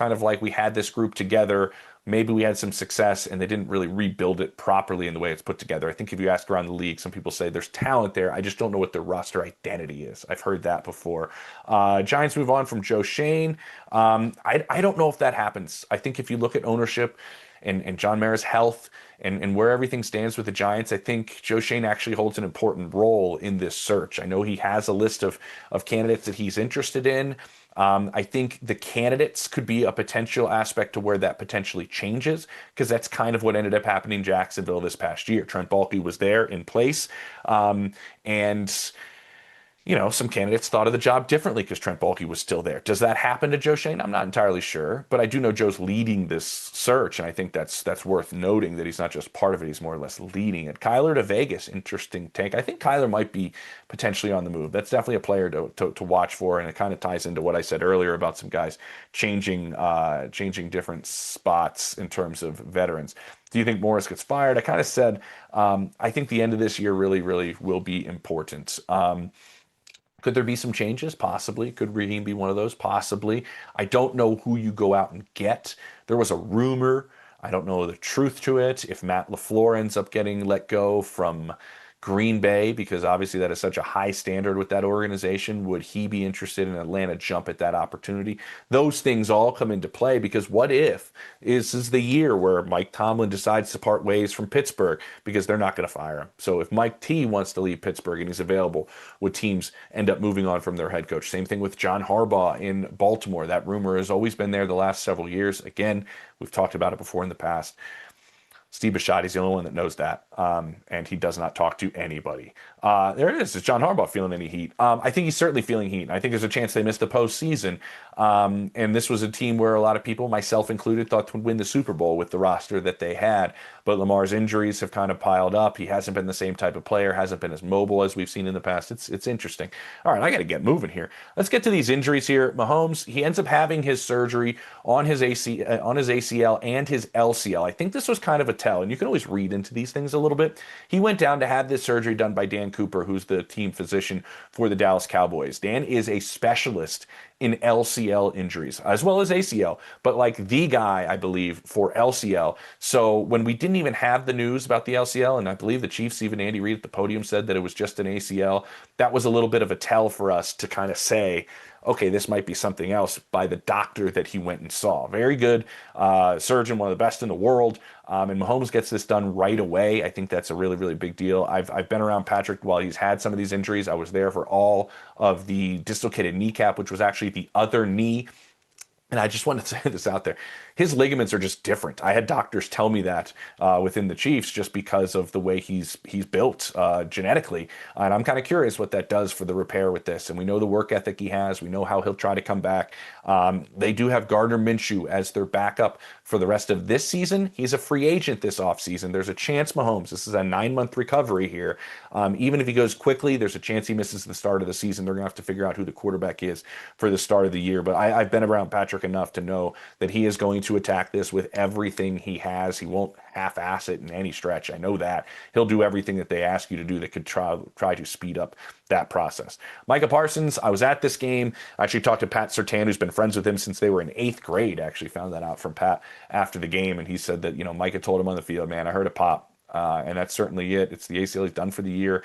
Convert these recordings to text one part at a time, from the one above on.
kind of like we had this group together. Maybe we had some success and they didn't really rebuild it properly in the way it's put together. I think if you ask around the league, some people say there's talent there. I just don't know what their roster identity is. I've heard that before. Giants move on from Joe Shane. I don't know if that happens. I think if you look at ownership and John Mara's health and where everything stands with the Giants, I think Joe Shane actually holds an important role in this search. I know he has a list of candidates that he's interested in. I think the candidates could be a potential aspect to where that potentially changes, because that's kind of what ended up happening in Jacksonville this past year. Trent Baalke was there in place, and some candidates thought of the job differently because Trent Baalke was still there. Does that happen to Joe Shane? I'm not entirely sure, but I do know Joe's leading this search, and I think that's worth noting that he's not just part of it; he's more or less leading it. Kyler to Vegas, interesting take. I think Kyler might be potentially on the move. That's definitely a player to watch for, and it kind of ties into what I said earlier about some guys changing different spots in terms of veterans. Do you think Morris gets fired? I kind of said I think the end of this year really, really will be important. Could there be some changes? Possibly. Could Raheem be one of those? Possibly. I don't know who you go out and get. There was a rumor. I don't know the truth to it. If Matt LaFleur ends up getting let go from Green Bay, because obviously that is such a high standard with that organization, would he be interested in Atlanta jump at that opportunity? Those things all come into play, because what if this is the year where Mike Tomlin decides to part ways from Pittsburgh because they're not going to fire him? So if Mike T wants to leave Pittsburgh and he's available, would teams end up moving on from their head coach? Same thing with John Harbaugh in Baltimore. That rumor has always been there the last several years. Again, we've talked about it before in the past. Steve Bisciotti's the only one that knows that, and he does not talk to anybody. There it is. Is John Harbaugh feeling any heat? I think he's certainly feeling heat. I think there's a chance they miss the postseason. And this was a team where a lot of people, myself included, thought would win the Super Bowl with the roster that they had. But Lamar's injuries have kind of piled up. He hasn't been the same type of player, hasn't been as mobile as we've seen in the past. It's interesting. All right, I got to get moving here. Let's get to these injuries here. Mahomes, he ends up having his surgery on his ACL and his LCL. I think this was kind of a tell, and you can always read into these things a little bit. He went down to have this surgery done by Dan Cooper, who's the team physician for the Dallas Cowboys. Dan is a specialist in LCL injuries as well as ACL, but like the guy, I believe, for LCL. So when we didn't even have the news about the LCL, and I believe the Chiefs, even Andy Reid at the podium, said that it was just an ACL, that was a little bit of a tell for us to kind of say, okay, this might be something else, by the doctor that he went and saw. Very good surgeon, one of the best in the world. And Mahomes gets this done right away. I think that's a really, really big deal. I've been around Patrick while he's had some of these injuries. I was there for all of the dislocated kneecap, which was actually the other knee. And I just wanted to say this out there. His ligaments are just different. I had doctors tell me that within the Chiefs, just because of the way he's built genetically. And I'm kind of curious what that does for the repair with this. And we know the work ethic he has. We know how he'll try to come back. They do have Gardner Minshew as their backup for the rest of this season. He's a free agent this offseason. There's a chance Mahomes, this is a 9-month recovery here. Even if he goes quickly, there's a chance he misses the start of the season. They're going to have to figure out who the quarterback is for the start of the year. But I've been around Patrick enough to know that he is going to attack this with everything he has. He won't half-ass it in any stretch. I know that. He'll do everything that they ask you to do that could try to speed up that process. Micah Parsons, I was at this game. I actually talked to Pat Surtain, who's been friends with him since they were in 8th grade. I actually found that out from Pat after the game, and he said that, Micah told him on the field, man, I heard a pop, and that's certainly it. It's the ACL. He's done for the year.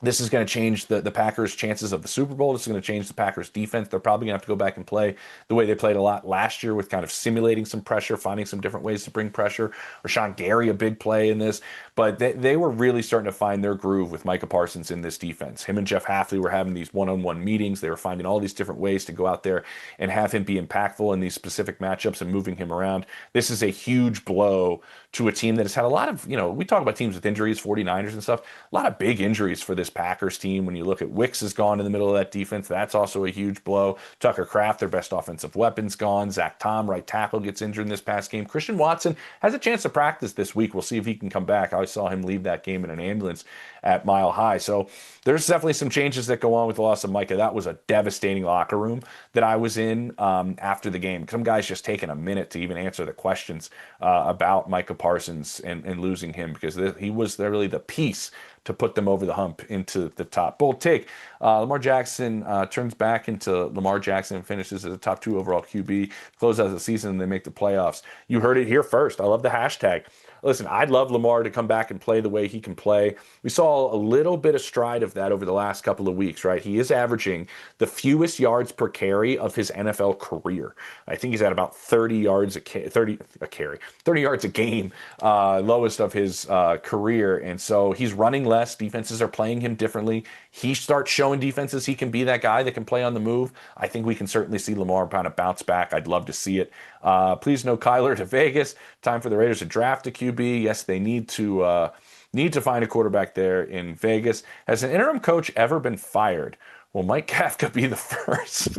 This is going to change the Packers' chances of the Super Bowl. This is going to change the Packers' defense. They're probably going to have to go back and play the way they played a lot last year, with kind of simulating some pressure, finding some different ways to bring pressure. Rashawn Gary, a big play in this. But they were really starting to find their groove with Micah Parsons in this defense. Him and Jeff Hafley were having these one-on-one meetings. They were finding all these different ways to go out there and have him be impactful in these specific matchups and moving him around. This is a huge blow to a team that has had a lot of, we talk about teams with injuries, 49ers and stuff, a lot of big injuries for this Packers team. When you look at Wicks is gone in the middle of that defense, that's also a huge blow. Tucker Kraft, their best offensive weapon's gone. Zach Tom, right tackle, gets injured in this past game. Christian Watson has a chance to practice this week. We'll see if he can come back. I saw him leave that game in an ambulance at Mile High. So there's definitely some changes that go on with the loss of Micah. That was a devastating locker room that I was in after the game. Some guys just taking a minute to even answer the questions about Micah Parsons and losing him, because he was really the piece to put them over the hump into the top. Bold take. Lamar Jackson turns back into Lamar Jackson and finishes as a top 2 overall QB, close out the season, and they make the playoffs. You heard it here first. I love the hashtag. Listen, I'd love Lamar to come back and play the way he can play. We saw a little bit of stride of that over the last couple of weeks, right? He is averaging the fewest yards per carry of his NFL career. I think he's at about 30 yards 30 yards a game, lowest of his career. And so he's running less. Defenses are playing him differently. He starts showing defenses he can be that guy that can play on the move. I think we can certainly see Lamar kind of bounce back. I'd love to see it. Please no Kyler to Vegas. Time for the Raiders to draft a QB. Yes, they need to find a quarterback there in Vegas. Has an interim coach ever been fired? Will Mike Kafka be the first?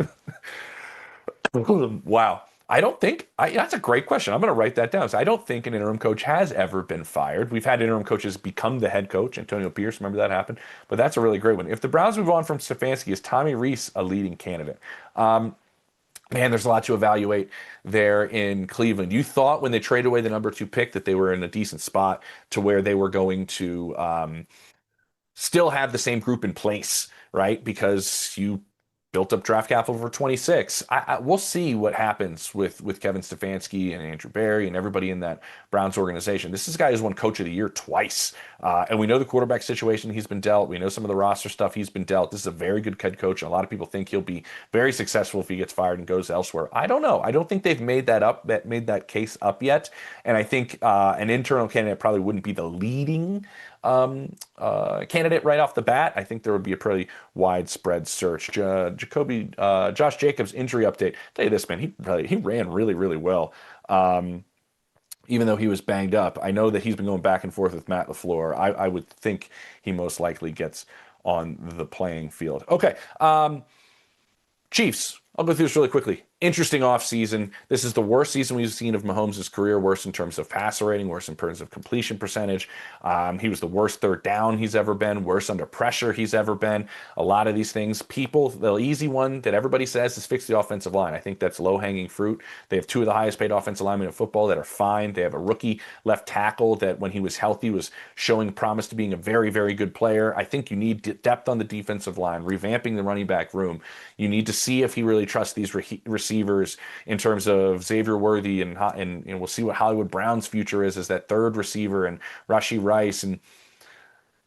Wow. I don't think that's a great question. I'm going to write that down. So I don't think an interim coach has ever been fired. We've had interim coaches become the head coach. Antonio Pierce, remember that happened? But that's a really great one. If the Browns move on from Stefanski, is Tommy Rees a leading candidate? Man, there's a lot to evaluate there in Cleveland. You thought when they traded away the number 2 pick that they were in a decent spot to where they were going to still have the same group in place, right? Because you built up draft capital for 26. We'll see what happens with Kevin Stefanski and Andrew Berry and everybody in that Browns organization. This is a guy who's won Coach of the Year twice. And we know the quarterback situation he's been dealt. We know some of the roster stuff he's been dealt. This is a very good head coach. And a lot of people think he'll be very successful if he gets fired and goes elsewhere. I don't know. I don't think they've made that case up yet. And I think an internal candidate probably wouldn't be the leading candidate right off the bat. I think there would be a pretty widespread search. Josh Jacobs injury update. I'll tell you this, man, he ran really, really well. Even though he was banged up, I know that he's been going back and forth with Matt LaFleur. I would think he most likely gets on the playing field. Okay, Chiefs. I'll go through this really quickly. Interesting offseason. This is the worst season we've seen of Mahomes' career, worse in terms of passer rating, worse in terms of completion percentage. He was the worst third down he's ever been, worse under pressure he's ever been. A lot of these things, the easy one that everybody says is fix the offensive line. I think that's low-hanging fruit. They have 2 of the highest paid offensive linemen in football that are fine. They have a rookie left tackle that when he was healthy was showing promise to being a very, very good player. I think you need depth on the defensive line, revamping the running back room. You need to see if he really trusts these receivers in terms of Xavier Worthy and we'll see what Hollywood Brown's future is as that third receiver and Rashee Rice. And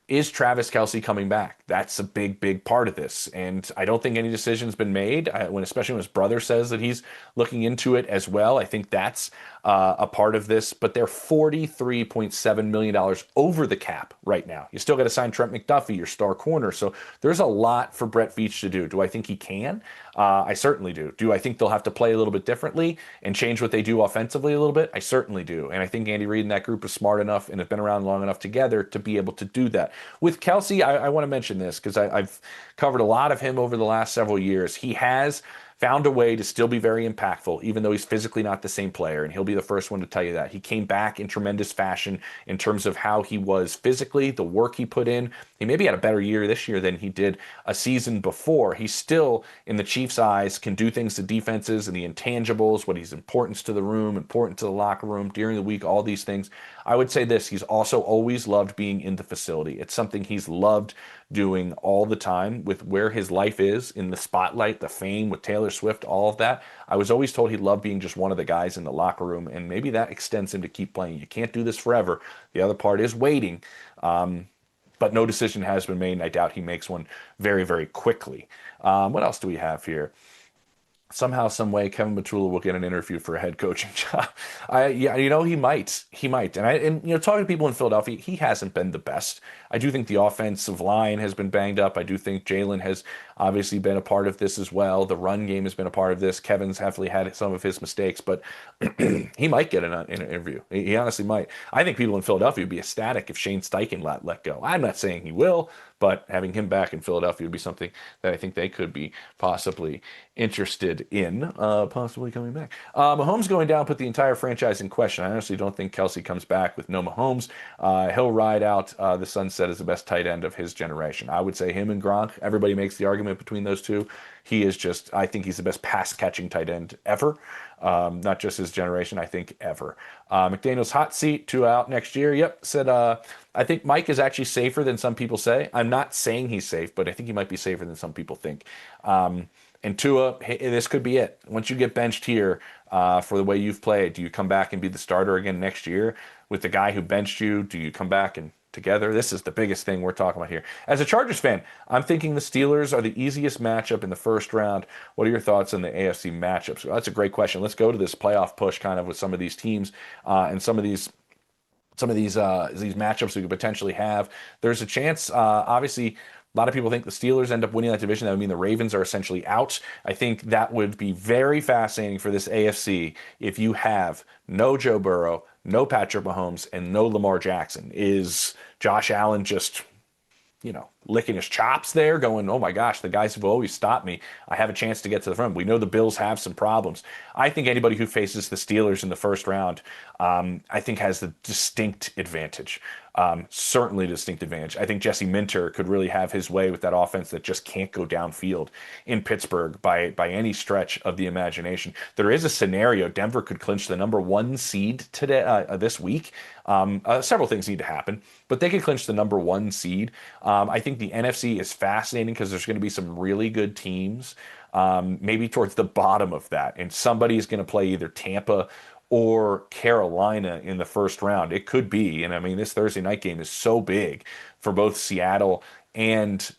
is Travis Kelce coming back? That's a big, big part of this. And I don't think any decision's been made, especially when his brother says that he's looking into it as well. I think that's a part of this. But they're $43.7 million over the cap right now. You still got to sign Trent McDuffie, your star corner. So there's a lot for Brett Veach to do. Do I think he can? I certainly do. Do I think they'll have to play a little bit differently and change what they do offensively a little bit? I certainly do. And I think Andy Reid and that group is smart enough and have been around long enough together to be able to do that. With Kelce, I want to mention this because I've covered a lot of him over the last several years. He has found a way to still be very impactful, even though he's physically not the same player. And he'll be the first one to tell you that. He came back in tremendous fashion in terms of how he was physically, the work he put in. He maybe had a better year this year than he did a season before. He still, in the Chiefs' eyes, can do things to defenses and the intangibles, what he's importance to the room, important to the locker room during the week, all these things. I would say this, he's also always loved being in the facility. It's something he's loved doing all the time with where his life is in the spotlight, the fame with Taylor Swift, all of that. I was always told he loved being just one of the guys in the locker room, and maybe that extends him to keep playing. You can't do this forever. The other part is waiting. But no decision has been made, and I doubt he makes one very, very quickly. What else do we have here? Somehow, some way, Kevin Matula will get an interview for a head coaching job. He might. And talking to people in Philadelphia, he hasn't been the best. I do think the offensive line has been banged up. I do think Jalen has obviously been a part of this as well. The run game has been a part of this. Kevin's definitely had some of his mistakes, but he might get an interview. He honestly might. I think people in Philadelphia would be ecstatic if Shane Steichen let go. I'm not saying he will, but having him back in Philadelphia would be something that I think they could be possibly interested in, possibly coming back. Mahomes going down put the entire franchise in question. I honestly don't think Kelce comes back with no Mahomes. He'll ride out the sunset as the best tight end of his generation. I would say him and Gronk. Everybody makes the argument argument between those two. He is just, I think he's the best pass catching tight end ever. Not just his generation, I think ever. McDaniel's hot seat, Tua out next year. Yep, said, I think Mike is actually safer than some people say. I'm not saying he's safe, but I think he might be safer than some people think. And Tua, hey, this could be it. Once you get benched here for the way you've played, do you come back and be the starter again next year with the guy who benched you? Do you come back and together? This is the biggest thing we're talking about here. As a Chargers fan, I'm thinking the Steelers are the easiest matchup in the first round. What are your thoughts on the AFC matchups? Well, that's a great question. Let's go to this playoff push kind of with some of these teams and some of these matchups we could potentially have. There's a chance, obviously. A lot of people think the Steelers end up winning that division. That would mean the Ravens are essentially out. I think that would be very fascinating for this AFC if you have no Joe Burrow, no Patrick Mahomes, and no Lamar Jackson. Is Josh Allen just, licking his chops there, going, oh my gosh, the guys have always stopped me. I have a chance to get to the front. We know the Bills have some problems. I think anybody who faces the Steelers in the first round, I think has the distinct advantage. Certainly distinct advantage. I think Jesse Minter could really have his way with that offense that just can't go downfield in Pittsburgh by any stretch of the imagination. There is a scenario Denver could clinch the number 1 seed today, this week. Several things need to happen, but they could clinch the number 1 seed. I think the NFC is fascinating because there's going to be some really good teams, maybe towards the bottom of that, and somebody's going to play either Tampa or Carolina in the first round. It could be, and I mean, this Thursday night game is so big for both Seattle and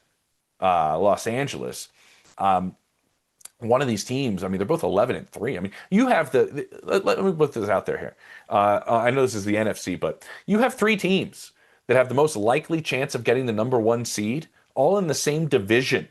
Los Angeles. One of these teams, I mean, they're both 11-3. I mean, you have let me put this out there here. I know this is the NFC, but you have 3 teams that have the most likely chance of getting the number 1 seed, all in the same division.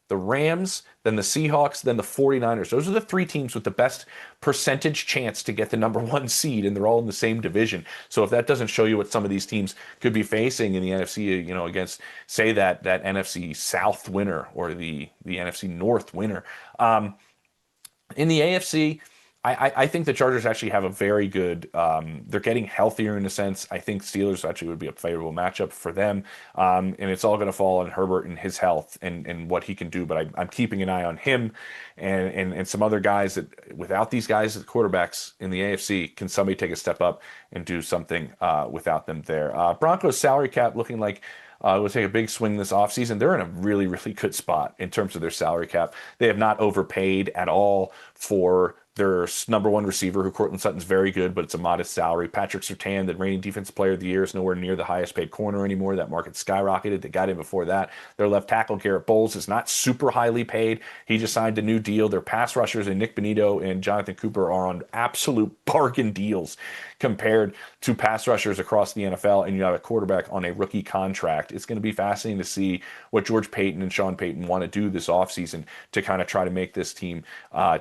The Rams, then the Seahawks, then the 49ers. Those are the 3 teams with the best percentage chance to get the number 1 seed, and they're all in the same division. So if that doesn't show you what some of these teams could be facing in the NFC, against, say, that NFC South winner or the NFC North winner. In the AFC, I think the Chargers actually have a very good, they're getting healthier in a sense. I think Steelers actually would be a favorable matchup for them. And it's all going to fall on Herbert and his health and what he can do. But I'm keeping an eye on him and some other guys that without these guys, the quarterbacks in the AFC, can somebody take a step up and do something without them there? Broncos salary cap looking like will take a big swing this offseason. They're in a really, really good spot in terms of their salary cap. They have not overpaid at all for their number 1 receiver, who Courtland Sutton's very good, but it's a modest salary. Patrick Surtain, the reigning defensive player of the year, is nowhere near the highest paid corner anymore. That market skyrocketed. They got in before that. Their left tackle, Garrett Bowles, is not super highly paid. He just signed a new deal. Their pass rushers and Nick Bonito and Jonathan Cooper are on absolute bargain deals compared to pass rushers across the NFL, and you have a quarterback on a rookie contract. It's going to be fascinating to see what George Paton and Sean Payton want to do this offseason to kind of try to make this team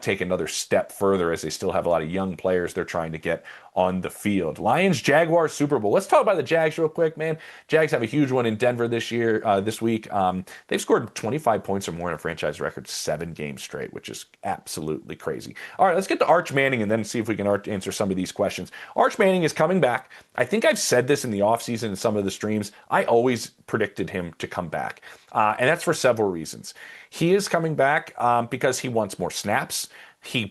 take another step further, as they still have a lot of young players they're trying to get on the field. Lions, Jaguars, Super Bowl. Let's talk about the Jags real quick, man. Jags have a huge one in Denver this week. They've scored 25 points or more in a franchise record 7 games straight, which is absolutely crazy. All right, let's get to Arch Manning and then see if we can answer some of these questions. Arch Manning is coming back. I think I've said this in the offseason in some of the streams. I always predicted him to come back, and that's for several reasons. He is coming back because he wants more snaps.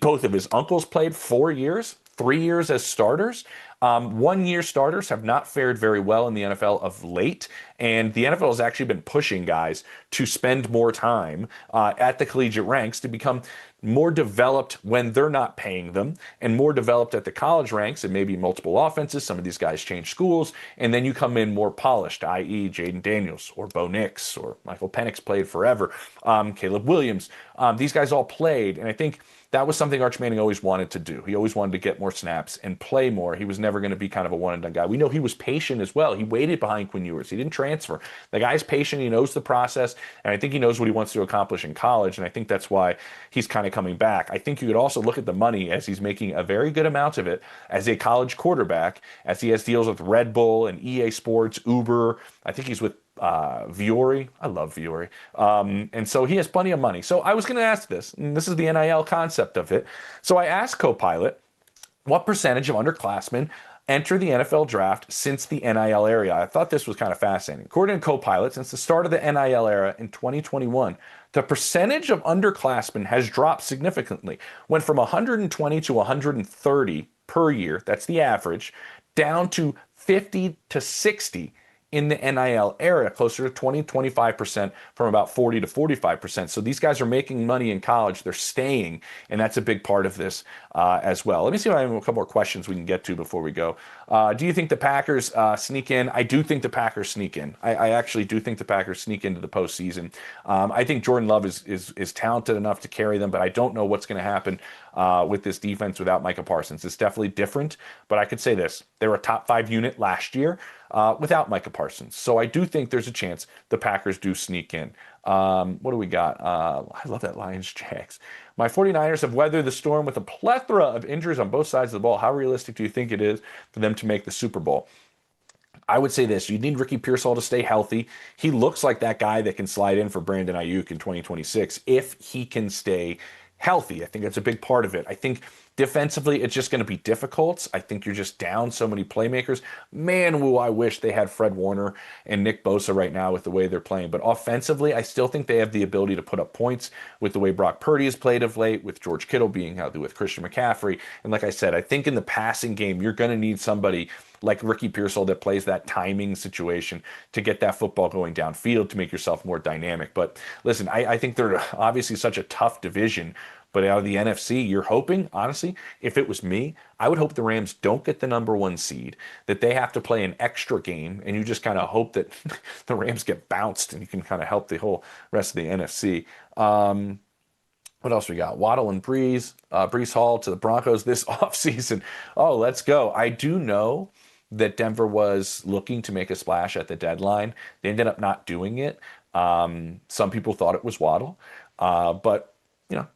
Both of his uncles played 4 years, 3 years as starters. 1-year starters have not fared very well in the NFL of late, and the NFL has actually been pushing guys to spend more time at the collegiate ranks to become more developed when they're not paying them, and more developed at the college ranks, and maybe multiple offenses. Some of these guys change schools, and then you come in more polished, i.e. Jaden Daniels or Bo Nix or Michael Penix played forever, Caleb Williams. These guys all played, and I think that was something Arch Manning always wanted to do. He always wanted to get more snaps and play more. He was never going to be kind of a one-and-done guy. We know he was patient as well. He waited behind Quinn Ewers. He didn't transfer. The guy's patient. He knows the process, and I think he knows what he wants to accomplish in college, and I think that's why he's kind of coming back. I think you could also look at the money, as he's making a very good amount of it as a college quarterback, as he has deals with Red Bull and EA Sports, Uber. I think he's with Viore. I love Viore. And so he has plenty of money. So I was going to ask this, and this is the NIL concept of it. So I asked Copilot, what percentage of underclassmen enter the NFL draft since the NIL era. I thought this was kind of fascinating. According to Copilot, since the start of the NIL era in 2021, the percentage of underclassmen has dropped significantly. Went from 120 to 130 per year, that's the average, down to 50 to 60 in the NIL era, closer to 20, 25% from about 40 to 45%. So these guys are making money in college. They're staying, and that's a big part of this as well. Let me see if I have a couple more questions we can get to before we go. Do you think the Packers sneak in? I do think the Packers sneak in. I actually do think the Packers sneak into the postseason. I think Jordan Love is talented enough to carry them, but I don't know what's going to happen with this defense without Micah Parsons. It's definitely different, but I could say this. They were a top 5 unit last year without Micah Parsons. So I do think there's a chance the Packers do sneak in. What do we got? I love that Lions-Jags. My 49ers have weathered the storm with a plethora of injuries on both sides of the ball. How realistic do you think it is for them to make the Super Bowl? I would say this. You need Ricky Pearsall to stay healthy. He looks like that guy that can slide in for Brandon Ayuk in 2026 if he can stay healthy. I think that's a big part of it. I think defensively, it's just going to be difficult. I think you're just down so many playmakers. Man, will I wish they had Fred Warner and Nick Bosa right now with the way they're playing. But offensively, I still think they have the ability to put up points with the way Brock Purdy has played of late, with George Kittle being healthy, with Christian McCaffrey. And like I said, I think in the passing game, you're going to need somebody like Ricky Pearsall that plays that timing situation to get that football going downfield to make yourself more dynamic. But listen, I think they're obviously such a tough division. But out of the NFC, you're hoping, honestly, if it was me, I would hope the Rams don't get the number 1 seed, that they have to play an extra game, and you just kind of hope that the Rams get bounced and you can kind of help the whole rest of the NFC. What else we got? Waddle and Brees Hall to the Broncos this offseason. Oh, let's go. I do know that Denver was looking to make a splash at the deadline. They ended up not doing it. Some people thought it was Waddle, but you know,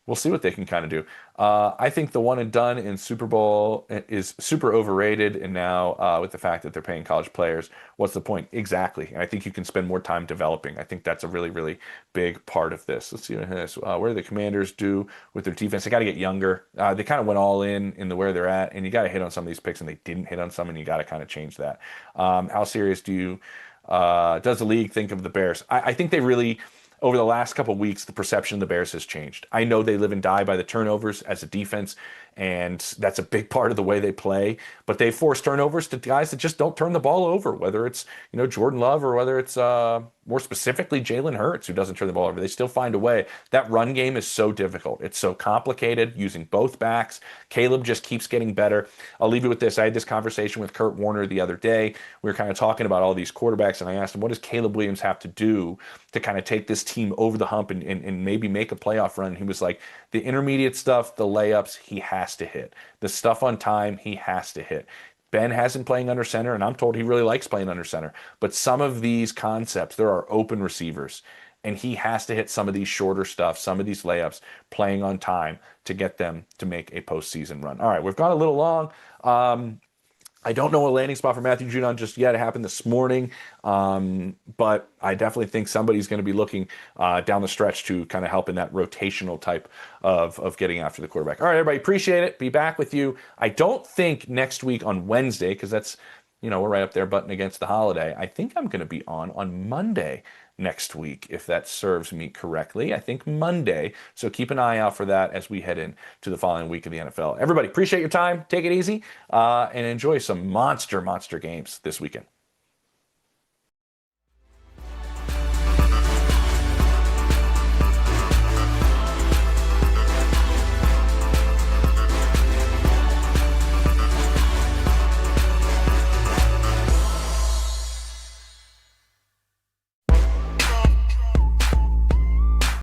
we'll see what they can kind of do. I think the one and done in Super Bowl is super overrated. And now with the fact that they're paying college players, what's the point? Exactly. And I think you can spend more time developing. I think that's a really, really big part of this. Let's see what this. Where do the Commanders do with their defense? They got to get younger. They kind of went all in the where they're at. And you got to hit on some of these picks, and they didn't hit on some, and you got to kind of change that. How serious does the league think of the Bears? I think they really, over the last couple of weeks, the perception of the Bears has changed. I know they live and die by the turnovers as a defense, and that's a big part of the way they play. But they force turnovers to guys that just don't turn the ball over, whether it's Jordan Love or whether it's more specifically Jalen Hurts, who doesn't turn the ball over. They still find a way. That run game is so difficult. It's so complicated using both backs. Caleb just keeps getting better. I'll leave you with this. I had this conversation with Kurt Warner the other day. We were kind of talking about all these quarterbacks, and I asked him, what does Caleb Williams have to do to kind of take this team over the hump and maybe make a playoff run? And he was like, the intermediate stuff, the layups, he has to hit. The stuff on time, he has to hit. Ben hasn't playing under center, and I'm told he really likes playing under center. But some of these concepts, there are open receivers, and he has to hit some of these shorter stuff, some of these layups, playing on time to get them to make a postseason run. All right, we've gone a little long. I don't know a landing spot for Matthew Judon just yet. It happened this morning, but I definitely think somebody's going to be looking down the stretch to kind of help in that rotational type of getting after the quarterback. All right, everybody, appreciate it. Be back with you. I don't think next week on Wednesday, because that's, we're right up there butting against the holiday. I think I'm going to be on Monday next week, if that serves me correctly. I think Monday. So keep an eye out for that as we head into the following week of the NFL. Everybody, appreciate your time. Take it easy and enjoy some monster games this weekend.